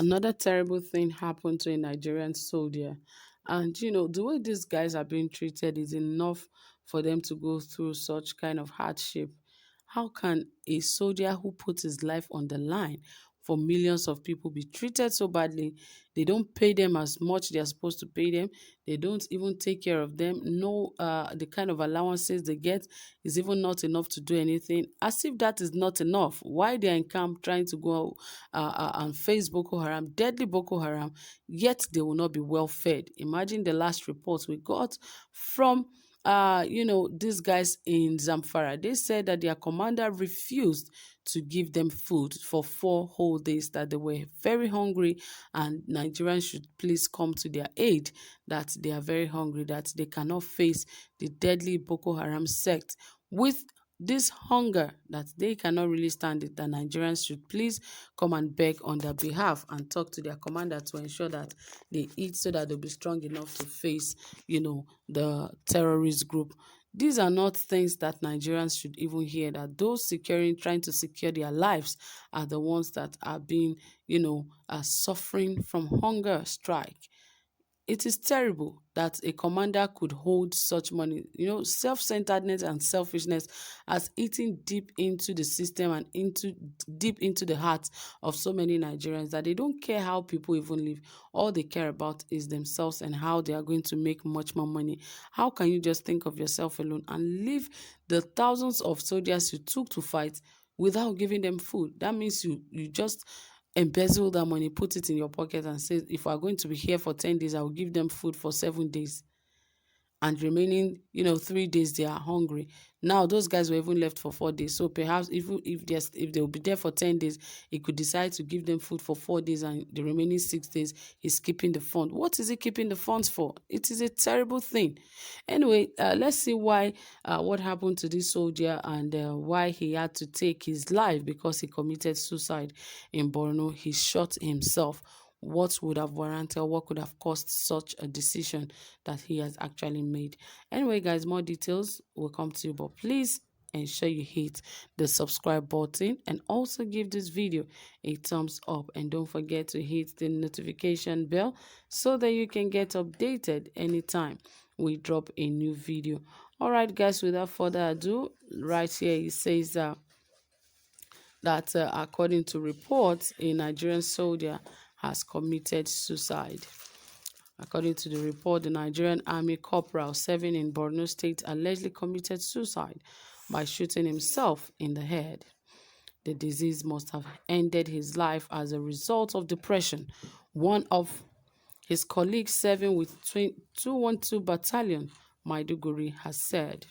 Another terrible thing happened to a Nigerian soldier. And the way these guys are being treated is enough for them to go through such kind of hardship. How can a soldier who puts his life on the line for millions of people be treated so badly? They don't pay them as much they are supposed to pay them. They don't even take care of them. No, the kind of allowances they get is even not enough to do anything. As if that is not enough. Why they are in camp trying to go and face Boko Haram, deadly Boko Haram, yet they will not be well fed. Imagine the last reports we got from these guys in Zamfara. They said that their commander refused to give them food for 4 whole days, that they were very hungry, and Nigerians should please come to their aid, that they are very hungry, that they cannot face the deadly Boko Haram sect with this hunger, that they cannot really stand it, that Nigerians should please come and beg on their behalf and talk to their commander to ensure that they eat so that they'll be strong enough to face, the terrorist group. These are not things that Nigerians should even hear, that those trying to secure their lives are the ones that are being, are suffering from hunger strike. It is terrible that a commander could hold such money. Self-centeredness and selfishness has eaten deep into the system and deep into the heart of so many Nigerians, that they don't care how people even live. All they care about is themselves and how they are going to make much more money. How can you just think of yourself alone and leave the thousands of soldiers you took to fight without giving them food? That means you just embezzle that money, put it in your pocket, and say, if we're going to be here for 10 days, I will give them food for 7 days, and remaining 3 days they are hungry. Now those guys were even left for 4 days, so perhaps even if they'll be there for 10 days, he could decide to give them food for 4 days, and the remaining 6 days he's keeping the fund. What is he keeping the funds for? It is a terrible thing. Anyway, let's see why what happened to this soldier, and why he had to take his life, because he committed suicide in Borno. He shot himself. What would have warranted, or what could have caused such a decision that he has actually made? Anyway, guys, more details will come to you, but please ensure you hit the subscribe button and also give this video a thumbs up, and don't forget to hit the notification bell so that you can get updated anytime we drop a new video. All right, guys, without further ado, right here it says that according to reports, a Nigerian soldier has committed suicide. According to the report, the Nigerian Army corporal serving in Borno State allegedly committed suicide by shooting himself in the head. The disease must have ended his life as a result of depression. One of his colleagues serving with 212 Battalion, Maiduguri, has said.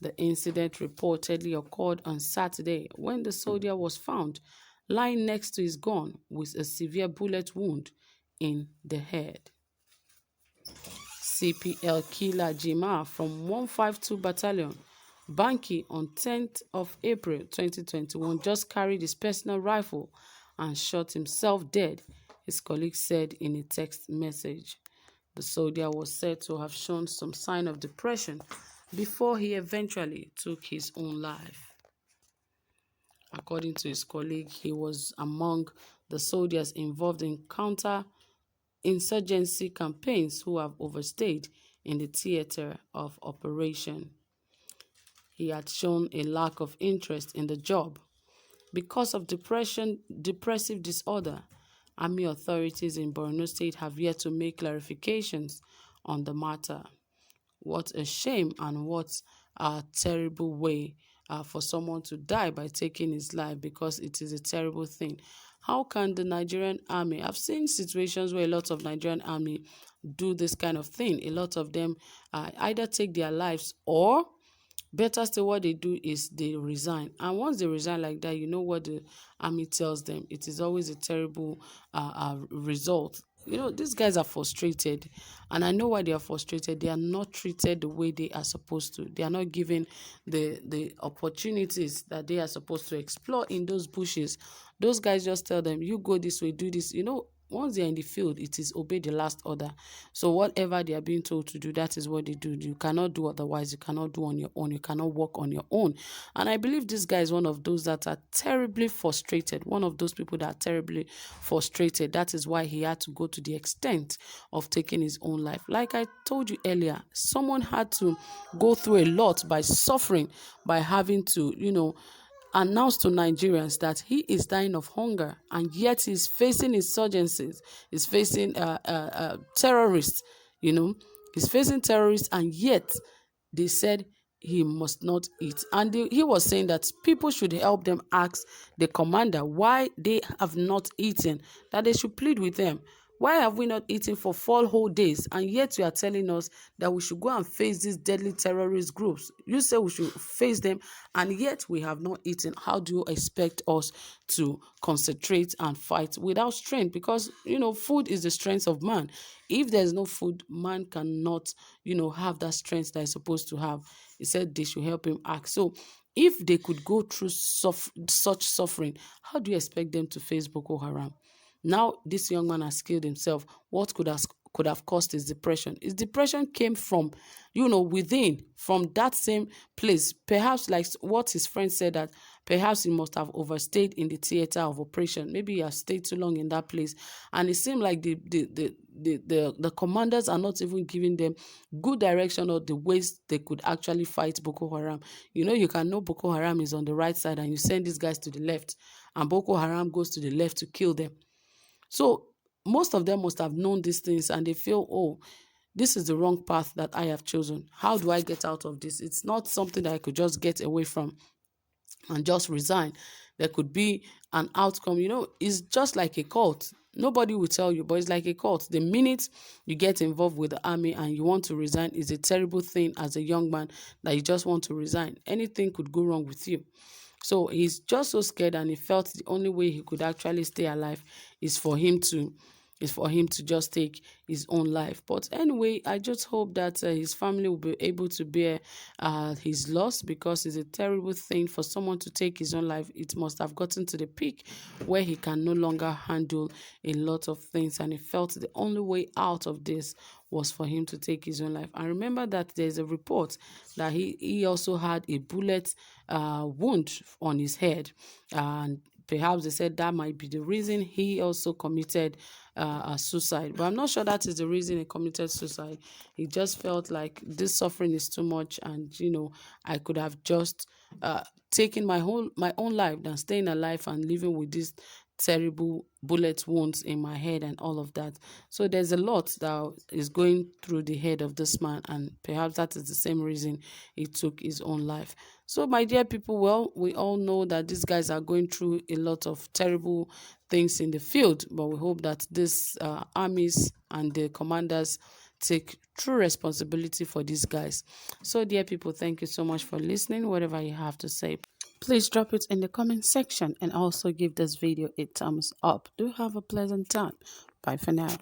The incident reportedly occurred on Saturday when the soldier was found lying next to his gun with a severe bullet wound in the head. CPL killer Jima from 152 Battalion, Banki, on 10th of April 2021 just carried his personal rifle and shot himself dead, his colleague said in a text message. The soldier was said to have shown some sign of depression before he eventually took his own life. According to his colleague, he was among the soldiers involved in counter-insurgency campaigns who have overstayed in the theater of operation. He had shown a lack of interest in the job. Because of depressive disorder, Army authorities in Borno State have yet to make clarifications on the matter. What a shame, and what a terrible way for someone to die by taking his life, because it is a terrible thing. How can the Nigerian Army, I've seen situations where a lot of Nigerian Army do this kind of thing. A lot of them either take their lives, or better still, what they do is they resign. And once they resign like that, you know what the army tells them? It is always a terrible result. These guys are frustrated, and I know why they are frustrated. They are not treated the way they are supposed to. They are not given the opportunities that they are supposed to explore in those bushes. Those guys just tell them, you go this way, do this. once they're in the field, it is obey the last order. So whatever they are being told to do, that is what they do. You cannot do otherwise. You cannot do on your own. You cannot work on your own. And I believe this guy is one of those that are terribly frustrated. One of those people that are terribly frustrated. That is why he had to go to the extent of taking his own life. Like I told you earlier, someone had to go through a lot by suffering, by having to, announced to Nigerians that he is dying of hunger, and yet he's facing insurgencies, he's facing terrorists, he's facing terrorists, and yet they said he must not eat. And he was saying that people should help them ask the commander why they have not eaten, that they should plead with them. Why have we not eaten for 4 whole days? And yet you are telling us that we should go and face these deadly terrorist groups. You say we should face them, and yet we have not eaten. How do you expect us to concentrate and fight without strength? Because, food is the strength of man. If there's no food, man cannot, have that strength that he's supposed to have. He said they should help him act. So if they could go through such suffering, how do you expect them to face Boko Haram? Now this young man has killed himself. What could have caused his depression? His depression came from, within, from that same place. Perhaps like what his friend said, that perhaps he must have overstayed in the theater of operation. Maybe he has stayed too long in that place, and it seemed like the commanders are not even giving them good direction or the ways they could actually fight Boko Haram. You can know Boko Haram is on the right side, and you send these guys to the left, and Boko Haram goes to the left to kill them. So most of them must have known these things, and they feel, oh, this is the wrong path that I have chosen. How do I get out of this? It's not something that I could just get away from and just resign. There could be an outcome. It's just like a cult. Nobody will tell you, but it's like a cult. The minute you get involved with the army and you want to resign, is a terrible thing as a young man, that you just want to resign. Anything could go wrong with you. So he's just so scared, and he felt the only way he could actually stay alive is for him to just take his own life. But anyway, I just hope that his family will be able to bear his loss, because it's a terrible thing for someone to take his own life. It must have gotten to the peak where he can no longer handle a lot of things, and he felt the only way out of this was for him to take his own life. And remember that there's a report that he also had a bullet wound on his head, and perhaps they said that might be the reason he also committed suicide. But I'm not sure that is the reason he committed suicide. He just felt like this suffering is too much, and I could have just taken my own life than staying alive and living with this terrible bullet wounds in my head and all of that. So there's a lot that is going through the head of this man, and perhaps that is the same reason he took his own life. So my dear people, well, we all know that these guys are going through a lot of terrible things in the field, but we hope that these armies and the commanders take true responsibility for these guys. So dear people, thank you so much for listening. Whatever you have to say, please drop it in the comment section, and also give this video a thumbs up. Do have a pleasant time. Bye for now.